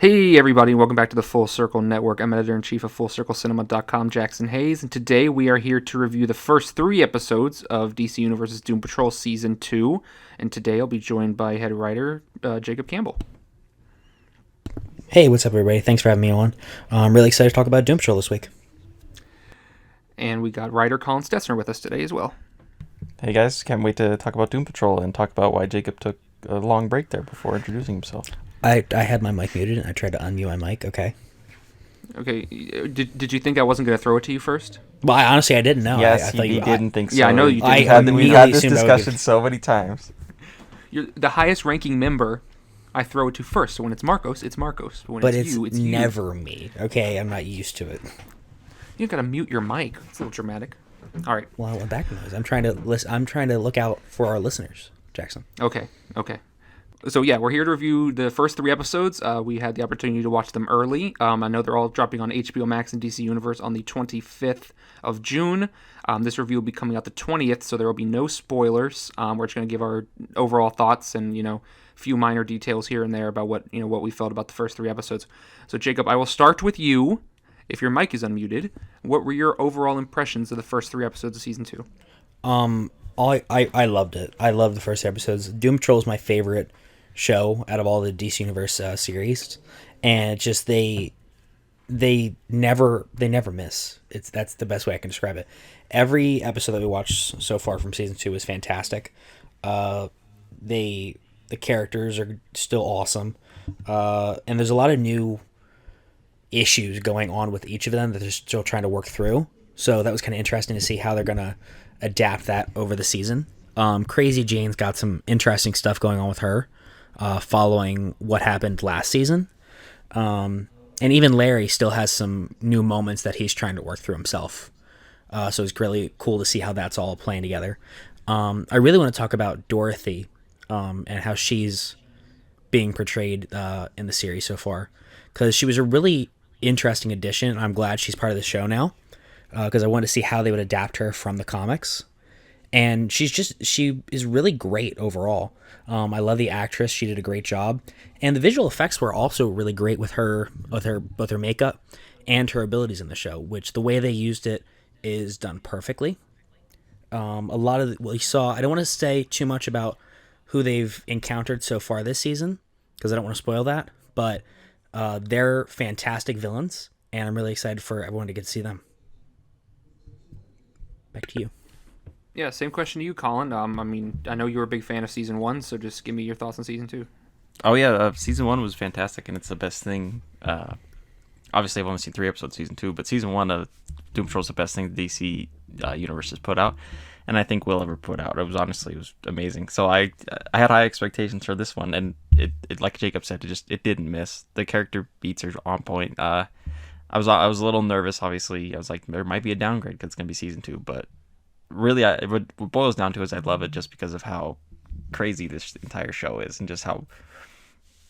Hey everybody, and welcome back to the Full Circle Network. I'm editor-in-chief of FullCircleCinema.com, Jackson Hayes, and today we are here to review the first 3 episodes of DC Universe's Doom Patrol Season 2, and today I'll be joined by head writer Jacob Campbell. Hey, what's up, everybody? Thanks for having me on. I'm really excited to talk about Doom Patrol this week. And we got writer Colin Stessner with us today as well. Hey guys, can't wait to talk about Doom Patrol and talk about why Jacob took a long break there before introducing himself. I had my mic muted, and I tried to unmute my mic, okay? Okay, did you think I wasn't going to throw it to you first? Well, honestly, I didn't know. Yes, I thought you didn't think so. Yeah, I know you didn't. We've had this discussion so many times. You're the highest ranking member. I throw it to first, so when it's Marcos, it's Marcos. But when it's you, it's never you. me, okay? I'm not used to it. You got to mute your mic. It's a little dramatic. All right. Well, I went back noise. I'm trying to look out for our listeners, Jackson. Okay. So yeah, we're here to review the first 3 episodes. We had the opportunity to watch them early. I know they're all dropping on HBO Max and DC Universe on the 25th of June. This review will be coming out the 20th, so there will be no spoilers. We're just going to give our overall thoughts and a few minor details here and there about what we felt about the first 3 episodes. So Jacob, I will start with you. If your mic is unmuted, what were your overall impressions of the first 3 episodes of season 2? I loved it. I loved the first episodes. Doom Patrol is my favorite show out of all the DC Universe series, and just they never miss. That's the best way I can describe it. Every episode that we watched so far from season 2 is fantastic. The characters are still awesome, and there's a lot of new issues going on with each of them that they're still trying to work through. So that was kind of interesting to see how they're gonna adapt that over the season. Crazy Jane's got some interesting stuff going on with her, following what happened last season. And even Larry still has some new moments that he's trying to work through himself. So it's really cool to see how that's all playing together. I really want to talk about Dorothy, and how she's being portrayed in the series so far, because she was a really interesting addition. I'm glad she's part of the show now, because I wanted to see how they would adapt her from the comics. And she is really great overall. I love the actress; she did a great job, and the visual effects were also really great with both her makeup and her abilities in the show. Which the way they used it is done perfectly. A lot of what you saw, I don't want to say too much about who they've encountered so far this season, because I don't want to spoil that, but they're fantastic villains, and I'm really excited for everyone to get to see them. Back to you. Yeah, same question to you, Colin. I know you were a big fan of season 1, so just give me your thoughts on season 2. Oh yeah, season 1 was fantastic, and it's the best thing. Obviously, I've only seen 3 episodes of season 2, but season 1 of Doom Patrol is the best thing the DC Universe has put out, and I think will ever put out. It was amazing. So I had high expectations for this one, and it like Jacob said, it didn't miss. The character beats are on point. I was a little nervous. Obviously, I was like, there might be a downgrade because it's gonna be season 2, but really, what it boils down to is I love it just because of how crazy this entire show is, and just how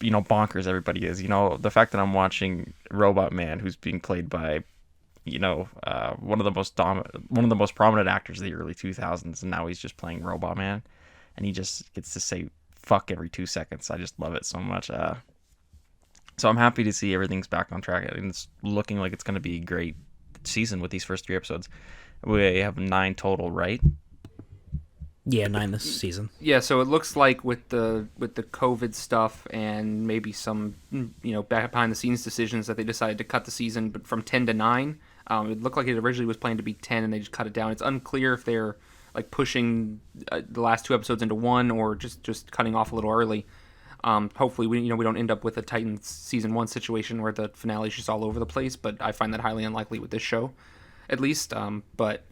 bonkers everybody is. The fact that I'm watching Robotman, who's being played by one of the most prominent actors of the early 2000s, and now he's just playing Robotman, and he just gets to say fuck every 2 seconds. I just love it so much. So I'm happy to see everything's back on track, and it's looking like it's going to be a great season with these first 3 episodes. We have 9 total, right? Yeah, 9 this season. Yeah, so it looks like with the COVID stuff and maybe some back behind the scenes decisions that they decided to cut the season, but from 10 to 9. It looked like it originally was planned to be 10, and they just cut it down. It's unclear if they're like pushing the last 2 episodes into one, or just cutting off a little early. Hopefully, we don't end up with a Titans season 1 situation where the finale is just all over the place. But I find that highly unlikely with this show, at least. But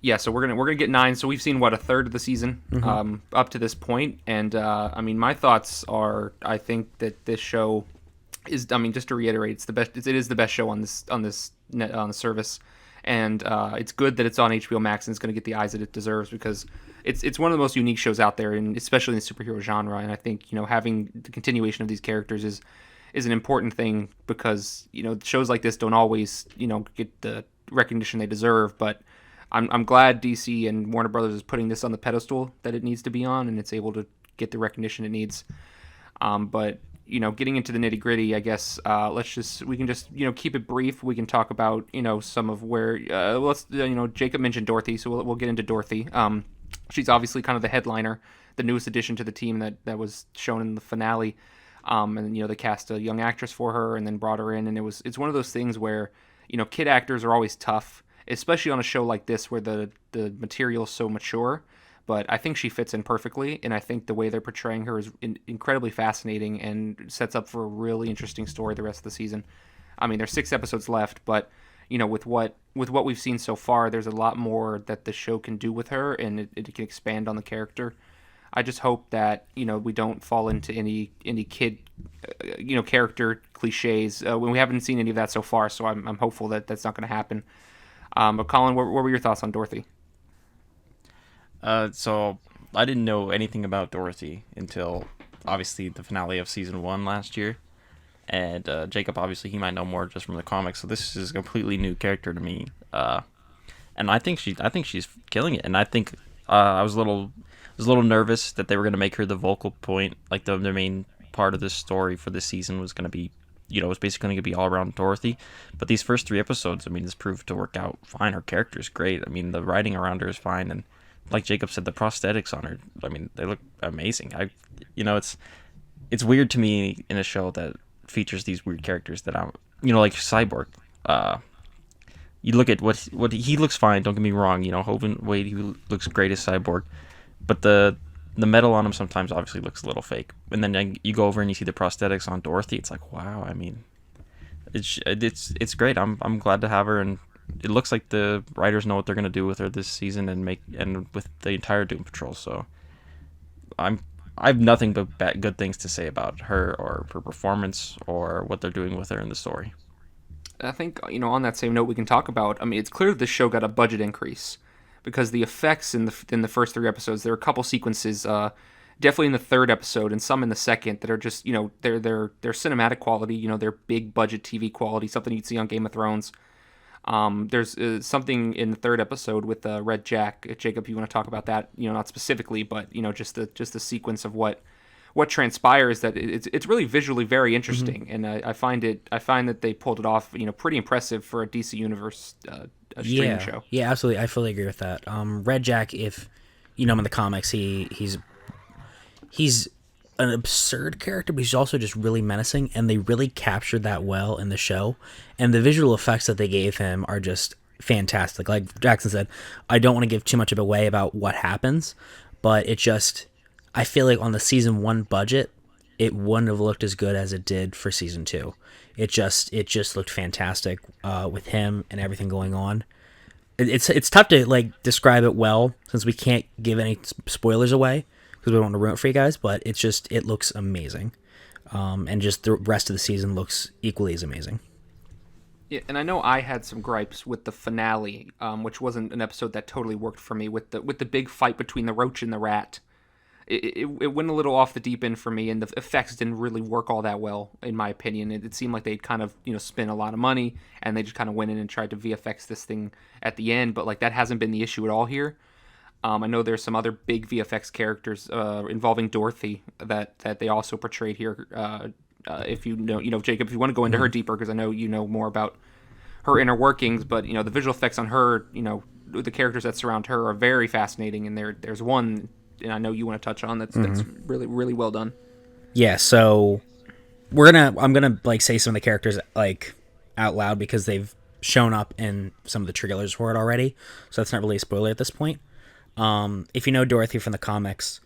yeah, so we're gonna get 9. So we've seen a third of the season up to this point, and my thoughts are, I think that this show is, just to reiterate, it's the best. It is the best show on the service, and it's good that it's on HBO Max and it's going to get the eyes that it deserves, because it's one of the most unique shows out there, and especially in the superhero genre. And I think having the continuation of these characters is an important thing, because shows like this don't always get the recognition they deserve. But I'm glad DC and Warner Brothers is putting this on the pedestal that it needs to be on, and it's able to get the recognition it needs. But getting into the nitty gritty, I guess we can just keep it brief. We can talk about some of where Jacob mentioned Dorothy, so we'll get into Dorothy. She's obviously kind of the headliner, the newest addition to the team that was shown in the finale. And they cast a young actress for her and then brought her in, and it's one of those things where kid actors are always tough, especially on a show like this where the material is so mature. But I think she fits in perfectly, and I think the way they're portraying her is incredibly fascinating and sets up for a really interesting story the rest of the season. I mean, there's 6 episodes left, but with what we've seen so far, there's a lot more that the show can do with her, and it can expand on the character. I just hope that we don't fall into any kid character cliches when we haven't seen any of that so far. So I'm hopeful that that's not going to happen. But Colin, what were your thoughts on Dorothy? So I didn't know anything about Dorothy until obviously the finale of season 1 last year, and Jacob, obviously he might know more just from the comics. So this is a completely new character to me, and I think she's killing it. And I think I was a little nervous that they were going to make her the vocal point, like the main part of this story for this season was going to be, it was basically going to be all around Dorothy. But these first 3 episodes, I mean, this proved to work out fine. Her character is great. I mean, the writing around her is fine, and like Jacob said, the prosthetics on her, I mean, they look amazing. It's weird to me in a show that features these weird characters that I'm, like Cyborg. You look at what he looks fine. Don't get me wrong. JOIVAN WADE, he looks great as Cyborg, but the metal on him sometimes obviously looks a little fake. And then you go over and you see the prosthetics on Dorothy. It's like, wow. I mean, it's great. I'm glad to have her, and it looks like the writers know what they're gonna do with her this season and with the entire Doom Patrol. So I have nothing but good things to say about her or her performance or what they're doing with her in the story. I think on that same note, we can talk about. I mean, it's clear that this show got a budget increase because the effects in the first 3 episodes, there are a couple sequences, definitely in the 3rd episode and some in the 2nd, that are just they're cinematic quality. They're big budget TV quality, something you'd see on Game of Thrones. There's something in the 3rd episode with Red Jack. Jacob, you want to talk about that? Not specifically, but just the sequence of what transpires. That it's really visually very interesting, and I find that they pulled it off. Pretty impressive for a DC Universe streaming show. Yeah, absolutely. I fully agree with that. Red Jack, if you know him in the comics, he's an absurd character, but he's also just really menacing, and they really captured that well in the show. And the visual effects that they gave him are just fantastic. Like Jackson said, I don't want to give too much of away about what happens, but I feel like on the season 1 budget, it wouldn't have looked as good as it did for season 2. It just looked fantastic with him and everything going on. It's tough to describe it well since we can't give any spoilers away, because we don't want to ruin it for you guys, but it looks amazing. And just the rest of the season looks equally as amazing. Yeah, and I know I had some gripes with the finale, which wasn't an episode that totally worked for me, with the big fight between the roach and the rat. It went a little off the deep end for me, and the effects didn't really work all that well, in my opinion. It seemed like they'd kind of spent a lot of money, and they just kind of went in and tried to VFX this thing at the end, but that hasn't been the issue at all here. I know there's some other big VFX characters involving Dorothy that they also portrayed here. If Jacob, if you want to go into her deeper, because I know you know more about her inner workings, but the visual effects on her, the characters that surround her are very fascinating, and there's one, and I know you want to touch on that's really, really well done. Yeah, so I'm gonna say some of the characters out loud because they've shown up in some of the trailers for it already, so that's not really a spoiler at this point. If you know Dorothy from the comics,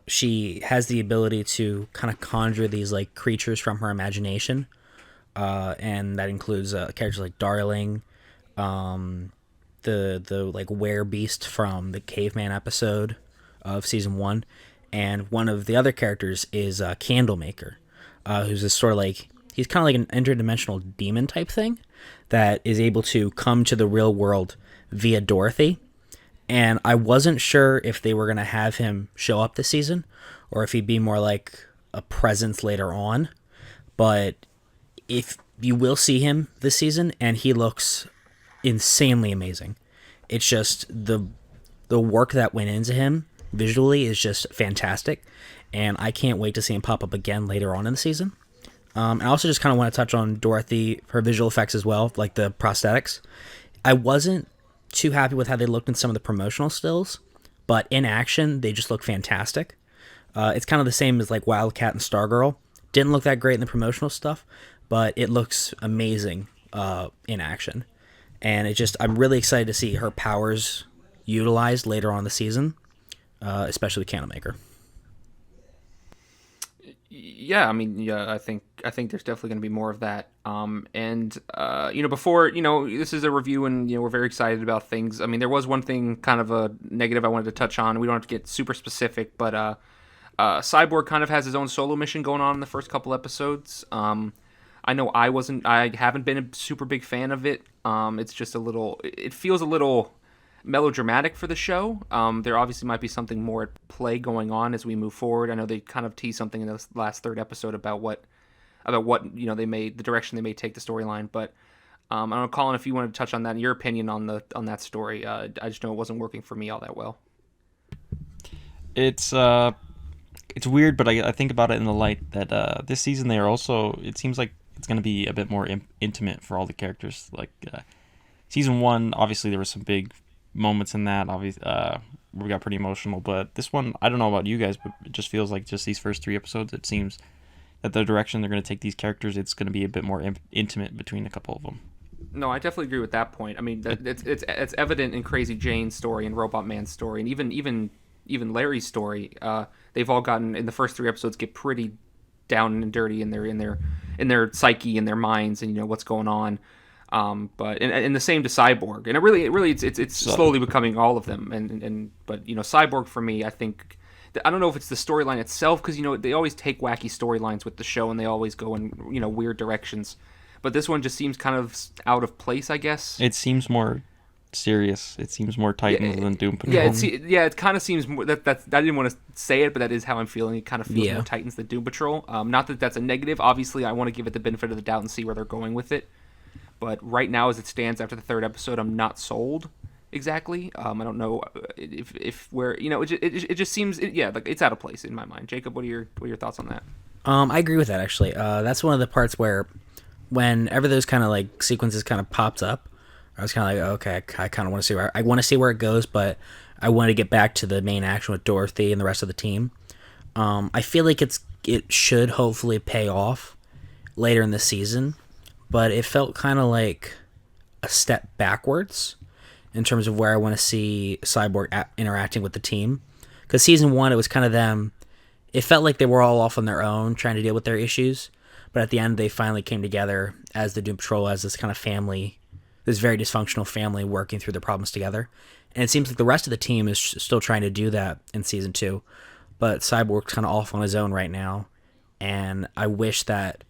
she has the ability to kind of conjure these creatures from her imagination, and that includes characters like Darling, the were-beast from the Caveman episode of season 1, and one of the other characters is Candlemaker, who's this sort of he's kind of like an interdimensional demon type thing that is able to come to the real world via Dorothy. And I wasn't sure if they were going to have him show up this season or if he'd be more like a presence later on. But if you will see him this season, and he looks insanely amazing. It's just the work that went into him visually is just fantastic. and I can't wait to see him pop up again later on in the season. I also just kind of want to touch on Dorothy, her visual effects as well, like the prosthetics. I wasn't too happy with how they looked in some of the promotional stills, but in action, they just look fantastic. It's kind of the same as like Wildcat and Stargirl. Didn't look that great in the promotional stuff, but it looks amazing in action. And I'm really excited to see her powers utilized later on in the season, especially with Candlemaker. Yeah, I mean, yeah, I think there's definitely going to be more of that. Before, this is a review, and we're very excited about things. I mean, there was one thing, kind of a negative, I wanted to touch on. We don't have to get super specific, but Cyborg kind of has his own solo mission going on in the first couple episodes. I know I haven't been a super big fan of it. It's just it feels a little melodramatic for the show. There obviously might be something more at play going on as we move forward. I know they kind of teased something in the last third episode about what the direction they may take the storyline. But I don't know, Colin, if you want to touch on that, your opinion on that story. I just know it wasn't working for me all that well. It's weird, but I think about it in the light that this season they are also. It seems like it's going to be a bit more intimate for all the characters. Like season 1, obviously there were some big moments in that. Obviously, we got pretty emotional, but this one, I don't know about you guys, but it just feels like just these first 3 episodes, it seems that the direction they're going to take these characters, it's going to be a bit more intimate between a couple of them. No, I definitely agree with that point. I mean, it's evident in Crazy Jane's story and Robotman's story, and even Larry's story. They've all gotten, in the first 3 episodes, get pretty down and dirty in their psyche and their minds, and what's going on. But and the same to Cyborg, and it really it's slowly becoming all of them. But Cyborg, for me, I think, I don't know if it's the storyline itself, because they always take wacky storylines with the show and they always go in weird directions. But this one just seems kind of out of place, I guess. It seems more serious. It seems more Titans than Doom Patrol. It kind of seems more. That's I didn't want to say it, but that is how I'm feeling. It kind of feels more Titans than Doom Patrol. Not that that's a negative. Obviously, I want to give it the benefit of the doubt and see where they're going with it. But right now, as it stands after the 3rd episode, I'm not sold exactly. I don't know if where it just seems like it's out of place in my mind. Jacob, what are your thoughts on that? I agree with that, actually. That's one of the parts where whenever those kind of like sequences kind of popped up, I was kind of like, okay, I kind of want to see where it goes, but I want to get back to the main action with Dorothy and the rest of the team. I feel like it should hopefully pay off later in the season, but it felt kind of like a step backwards in terms of where I want to see Cyborg interacting with the team. Because season 1, it was kind of them. It felt like they were all off on their own trying to deal with their issues, but at the end they finally came together as the Doom Patrol, as this kind of family, this very dysfunctional family working through their problems together. And it seems like the rest of the team is still trying to do that in season 2, but Cyborg's kind of off on his own right now, and I wish that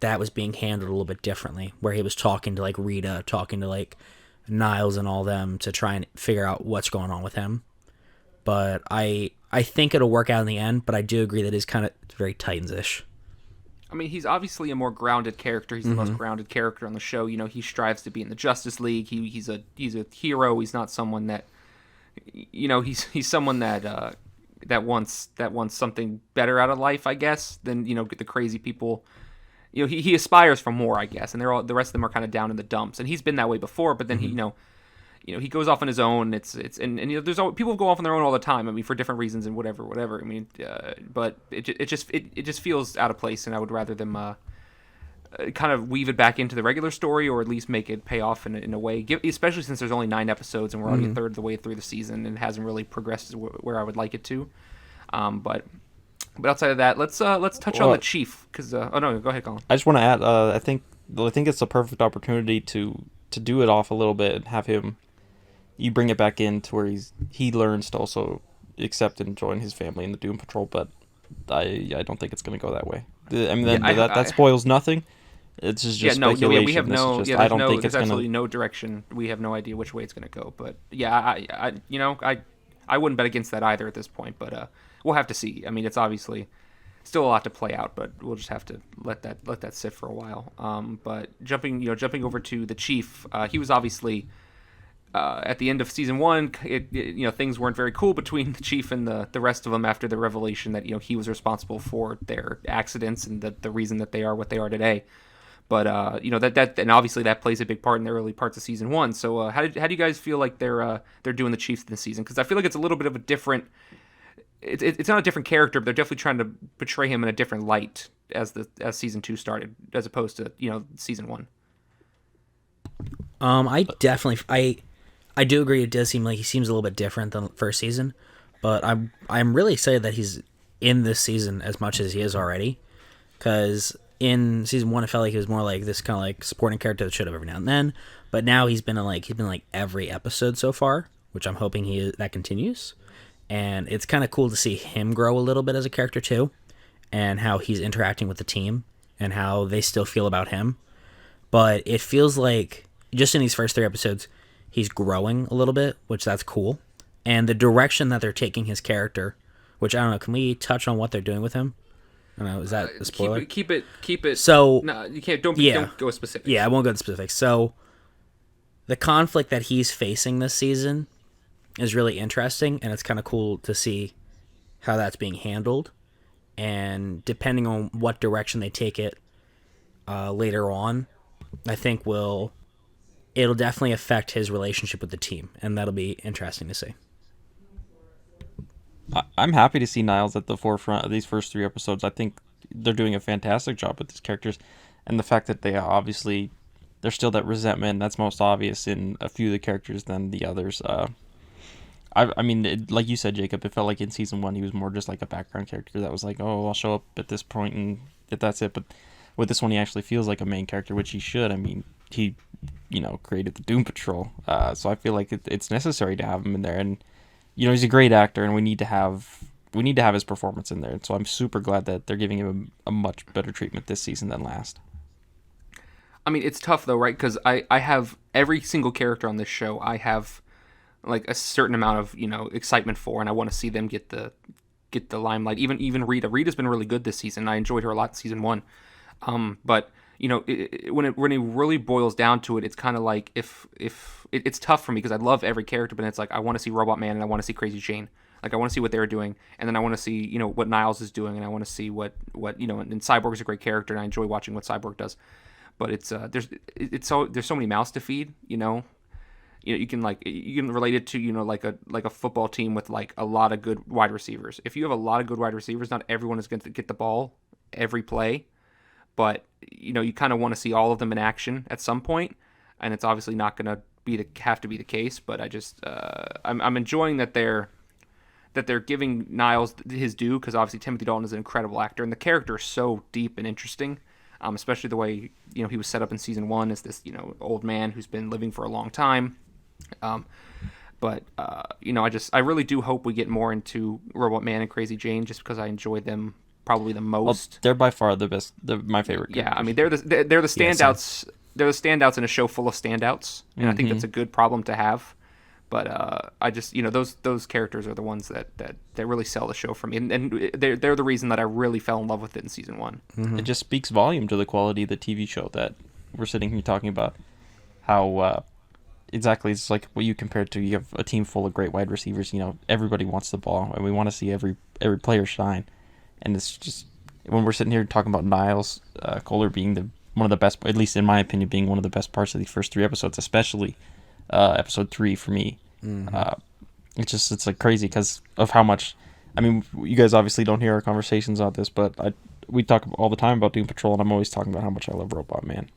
was being handled a little bit differently, where he was talking to like Rita, talking to like Niles and all them to try and figure out what's going on with him. But I think it'll work out in the end, but I do agree that it's kind of very Titans-ish. I mean, he's obviously a more grounded character. He's the most grounded character on the show. He strives to be in the Justice League. He's a hero. He's not someone that, he's someone that wants something better out of life, I guess, than the crazy people. He aspires for more, I guess, and the rest of them are kind of down in the dumps. And he's been that way before, but then he goes off on his own. There's people go off on their own all the time. I mean, for different reasons and whatever. I mean, but it just feels out of place, and I would rather them kind of weave it back into the regular story, or at least make it pay off in a way. Especially since there's only 9 episodes and we're already a third of the way through the season, and it hasn't really progressed where I would like it to. But outside of that, let's touch on the Chief, because oh no, go ahead, Colin. I just want to add, I think it's a perfect opportunity to do it off a little bit and have him. You bring it back in to where he learns to also accept and join his family in the Doom Patrol, but I don't think it's going to go that way. That spoils nothing. It's just speculation. We have no. I don't think there's absolutely no direction. We have no idea which way it's going to go. But I wouldn't bet against that either at this point. But we'll have to see. I mean, it's obviously still a lot to play out, but we'll just have to let that sit for a while. But jumping over to the Chief, he was obviously at the end of season 1, things weren't very cool between the chief and the rest of them after the revelation that he was responsible for their accidents and the reason that they are what they are today. But that and obviously that plays a big part in the early parts of season 1. So how do you guys feel like they're doing the chief this season? Because I feel like it's a little bit of a different. It's not a different character, but they're definitely trying to portray him in a different light as season 2 started, as opposed to season 1. I do agree. It does seem like he seems a little bit different than the first season, but I'm really excited that he's in this season as much as he is already. Because in season 1, it felt like he was more like this kind of like supporting character that showed up every now and then, but now he's been in every episode so far, which I'm hoping that continues. And it's kind of cool to see him grow a little bit as a character too, and how he's interacting with the team and how they still feel about him. But it feels like just in these first 3 episodes, he's growing a little bit, which that's cool. And the direction that they're taking his character, which I don't know, can we touch on what they're doing with him? I don't know, is that a spoiler? Keep it. So no, you can't. Don't go specific. Yeah, I won't go to specifics. So the conflict that he's facing this season is really interesting, and it's kind of cool to see how that's being handled. And depending on what direction they take it later on, I think it'll definitely affect his relationship with the team, and that'll be interesting to see. I'm happy to see Niles at the forefront of these first 3 episodes. I think they're doing a fantastic job with these characters, and the fact that there's still that resentment that's most obvious in a few of the characters than the others. Like you said, Jacob, it felt like in season 1 he was more just like a background character that was like, oh, I'll show up at this point and that's it. But with this one, he actually feels like a main character, which he should. I mean, he, created the Doom Patrol, so I feel like it's necessary to have him in there. And he's a great actor, and we need to have his performance in there. And so I'm super glad that they're giving him a much better treatment this season than last. I mean, it's tough though, right? Because I have every single character on this show. I have like a certain amount of excitement for, and I want to see them get the limelight. Even Rita. Rita's been really good this season. I enjoyed her a lot in season 1. But when it really boils down to it, it's kind of like if it's tough for me because I love every character, but it's like I want to see Robotman and I want to see Crazy Jane. Like I want to see what they're doing, and then I want to see what Niles is doing, and I want to see what and Cyborg is a great character, and I enjoy watching what Cyborg does. But there's so many mouths to feed. You can relate it to like a football team with like a lot of good wide receivers. If you have a lot of good wide receivers, not everyone is going to get the ball every play, but you kind of want to see all of them in action at some point, and it's obviously not going to have to be the case. But I just I'm enjoying that they're giving Niles his due, because obviously Timothy Dalton is an incredible actor, and the character is so deep and interesting. Especially the way he was set up in season 1 as this old man who's been living for a long time. But I really do hope we get more into Robotman and Crazy Jane, just because I enjoy them probably the most. Well, they're by far the best. They're my favorite characters. Yeah, I mean they're the standouts. They're the standouts in a show full of standouts, and I think that's a good problem to have. But I just those characters are the ones that really sell the show for me, and they're the reason that I really fell in love with it in season 1. Mm-hmm. It just speaks volume to the quality of the TV show that we're sitting here talking about. How exactly it's like what you compared to. You have a team full of great wide receivers. Everybody wants the ball, and we want to see every player shine. And it's just when we're sitting here talking about Niles Caulder being one of the best, at least in my opinion, being one of the best parts of these first 3 episodes, especially episode 3 for me. Mm-hmm. It's like crazy because of how much. I mean, you guys obviously don't hear our conversations on this, but we talk all the time about Doom Patrol, and I'm always talking about how much I love Robotman.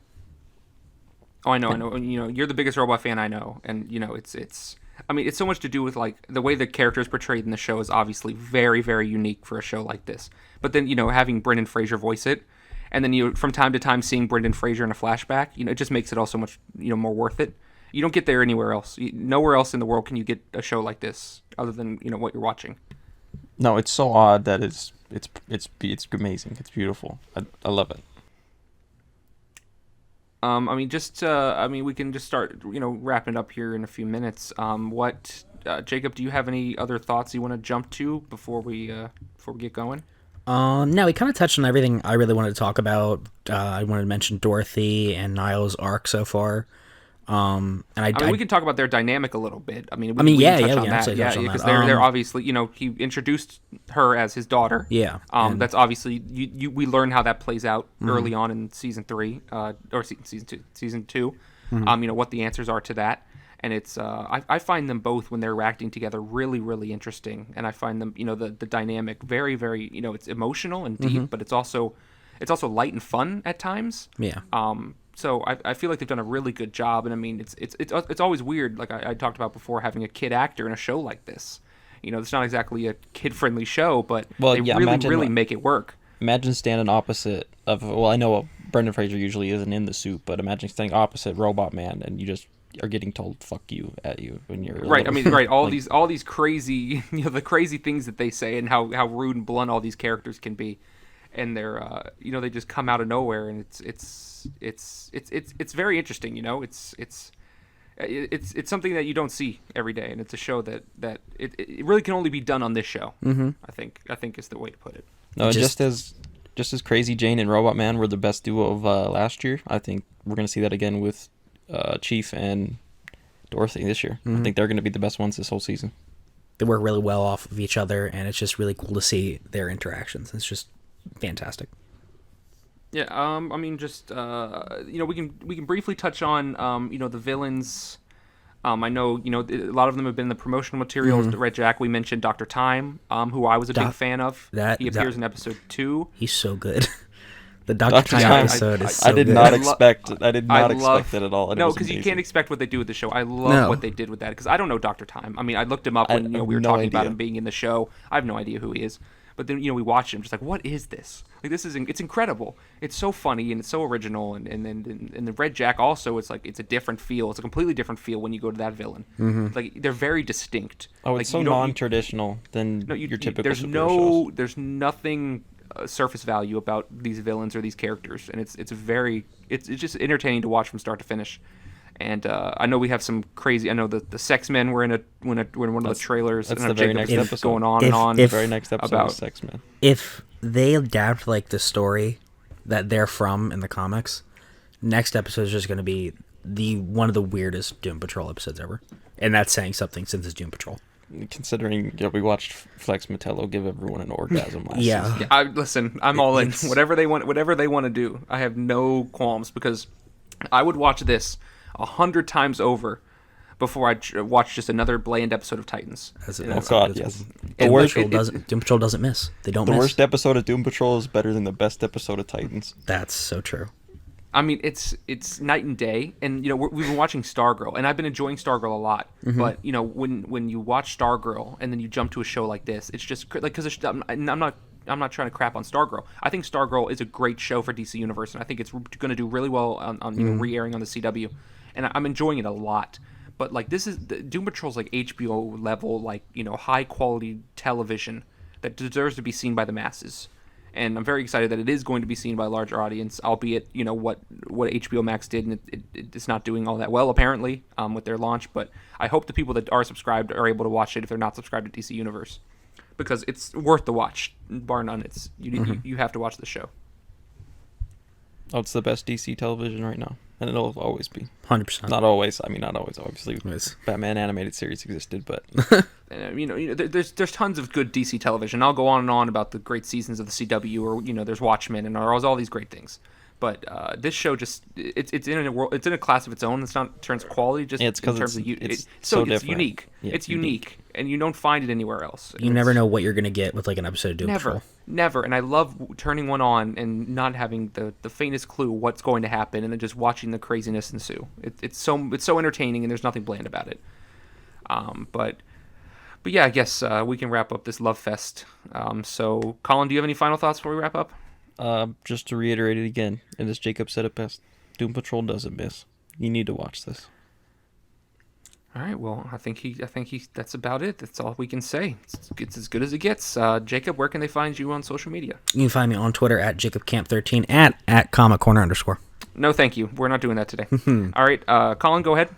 Oh, I know. You're the biggest Robot fan I know, and it's. I mean, it's so much to do with like the way the character is portrayed in the show is obviously very, very unique for a show like this. But then having Brendan Fraser voice it, and then from time to time seeing Brendan Fraser in a flashback, it just makes it all so much more worth it. You don't get there anywhere else. Nowhere else in the world can you get a show like this other than what you're watching. No, it's so odd that it's amazing. It's beautiful. I love it. We can just start wrapping it up here in a few minutes. Jacob, do you have any other thoughts you want to jump to before we get going? No, we kind of touched on everything I really wanted to talk about. I wanted to mention Dorothy and Niles' arc so far. And I mean, we can talk about their dynamic a little bit. I mean, yeah, can touch yeah, on we can that. absolutely touch on Because that. they're obviously, he introduced her as his daughter. Yeah, That's obviously we learn how that plays out early on in season 3, or season 2. What the answers are to that, and it's I find them both when they're acting together really, really interesting, and I find them the dynamic very, very it's emotional and deep, but it's also light and fun at times. Yeah. So I feel like they've done a really good job, and I mean it's always weird, like I talked about before, having a kid actor in a show like this. It's not exactly a kid-friendly show, but they really make it work. Imagine standing opposite of, well, I know Brendan Fraser usually isn't in the suit, but imagine standing opposite Robotman and you just are getting told "fuck you" at you when you're right. little. I mean, right. All these crazy, the crazy things that they say and how rude and blunt all these characters can be, and they're they just come out of nowhere, and it's very interesting. It's something that you don't see every day, and it's a show that it really can only be done on this show. I think is the way to put it. No, just as Crazy Jane and Robotman were the best duo of last year, I think we're gonna see that again with Chief and Dorothy this year. I think they're gonna be the best ones this whole season. They work really well off of each other, and it's just really cool to see their interactions. It's just fantastic. Yeah, I mean, just we can briefly touch on the villains. I know a lot of them have been in the promotional materials. The Red Jack we mentioned, Dr. Time, who I was a big fan of. He appears in episode 2. He's so good. The Dr. Time episode is so I did good. not expect it at all. No, because you can't expect what they do with the show. I love what they did with that, because I don't know Dr. Time. I mean, I looked him up when we were talking about him being in the show. I have no idea who he is. But then we watched him, just like, what is this? Like, it's incredible. It's so funny and it's so original. And then the Red Jack also, it's like it's a different feel. It's a completely different feel when you go to that villain. Like, they're very distinct. Oh, like, it's so non-traditional than your typical. There's nothing surface value about these villains or these characters, and it's just entertaining to watch from start to finish. And I know we have some crazy. I know the Sex Men were in one of the trailers. That's and the very next episode. Going on and on. The very next episode about Sex Men. If they adapt like the story that they're from in the comics, next episode is just going to be one of the weirdest Doom Patrol episodes ever, and that's saying something since it's Doom Patrol. Considering we watched Flex Metello give everyone an orgasm last season. Listen, I'm all in. Whatever they want to do, I have no qualms, because I would watch this 100 times over before I watch just another bland episode of Titans. Oh God, yes. Doom Patrol doesn't miss. They don't miss. The worst episode of Doom Patrol is better than the best episode of Titans. That's so true. I mean, it's night and day, and we've been watching Stargirl, and I've been enjoying Stargirl a lot. But when you watch Stargirl and then you jump to a show like this, it's just like, because I'm not trying to crap on Stargirl. I think Stargirl is a great show for DC Universe, and I think it's going to do really well on re-airing on the CW, and I'm enjoying it a lot. But like, this is Doom Patrol's like HBO level, like high quality television that deserves to be seen by the masses. And I'm very excited that it is going to be seen by a larger audience, albeit what HBO Max did, and it's not doing all that well apparently with their launch. But I hope the people that are subscribed are able to watch it if they're not subscribed to DC Universe, because it's worth the watch, bar none. It's you have to watch the show. Oh, it's the best DC television right now, and it'll always be. 100%. Not always. I mean, not always. Obviously, Yes. Batman animated series existed, but there's tons of good DC television. I'll go on and on about the great seasons of the CW, or there's Watchmen, and there's all these great things. But this show just it's in a world, it's in a class of its own. It's not in terms of quality, just in terms of it's so different. It's unique. Yeah, it's unique, and you don't find it anywhere else. You never know what you're gonna get with like an episode of Doom Patrol. Never. And I love turning one on and not having the faintest clue what's going to happen, and then just watching the craziness ensue. It's so entertaining, and there's nothing bland about it. But yeah, I guess we can wrap up this love fest. So Colin, do you have any final thoughts before we wrap up? Just to reiterate it again, and as Jacob said it best, Doom Patrol doesn't miss. You need to watch this. All right, well, I think that's about it. That's all we can say. It's as good as it gets. Jacob, where can they find you on social media? You can find me on Twitter at JacobCamp13 at Comic Corner _. No, thank you. We're not doing that today. All right, Colin, go ahead.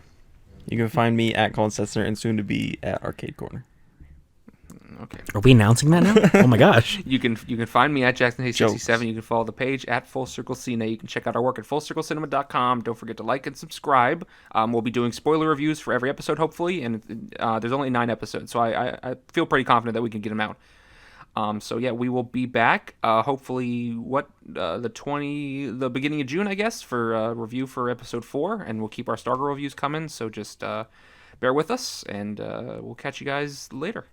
You can find me at Colin Setzner and soon to be at Arcade Corner. Okay. Are we announcing that now? Oh my gosh. You can find me at Jackson Hayes 67. You can follow the page at Full Circle Cine. You can check out our work at FullCircleCinema.com. Don't forget to like and subscribe. We'll be doing spoiler reviews for every episode, hopefully, and there's only 9 episodes, so I feel pretty confident that we can get them out. So yeah, we will be back. Hopefully, the beginning of June, I guess, for review for episode 4, and we'll keep our Stargirl reviews coming. So just bear with us, and we'll catch you guys later.